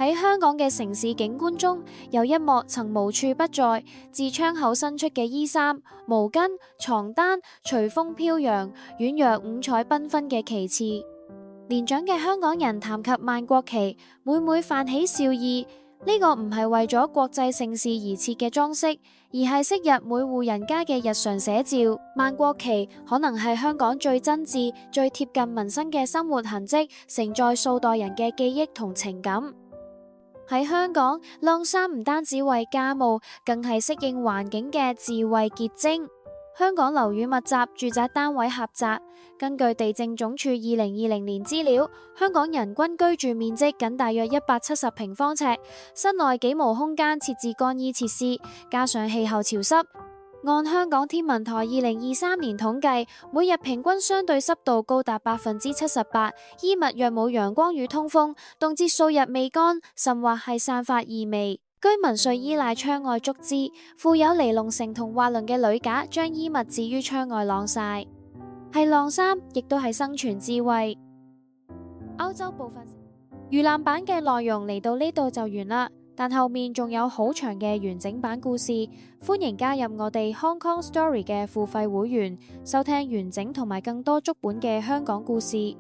喺香港嘅城市景觀中，有一幕曾無處不在，自窗口伸出嘅衣衫、毛巾、床單，隨風飄揚，宛若五彩繽紛嘅旗幟。年長嘅香港人談及萬國旗，每每泛起笑意。呢個唔係為咗國際盛事而設嘅裝飾，而係昔日每戶人家嘅日常寫照。萬國旗可能係香港最真摯、最貼近民生嘅生活痕跡，承載數代人嘅記憶同情感。喺香港，晾衫唔單止為家務，更係適應環境嘅智慧結晶。香港樓宇密集，住宅單位狹窄。根據地政總署2020年資料，香港人均居住面積僅大約170平方尺，室內幾無空間設置乾衣設施，加上氣候潮濕。按香港天文台2023年統計，每日平均相對濕度高達78%，衣物若冇陽光與通風，動至數日未乾，甚或係散發異味。居民需依賴窗外竹枝，附有尼龍繩同滑輪嘅鋁架，將衣物置於窗外晾曬。係晾衫，亦都係生存智慧。歐洲部分預覽版嘅內容嚟到呢度就完啦，但後面仲有好長嘅完整版故事，歡迎加入我哋 Hong Kong Story 嘅付費會員，收聽完整同埋更多足本嘅香港故事。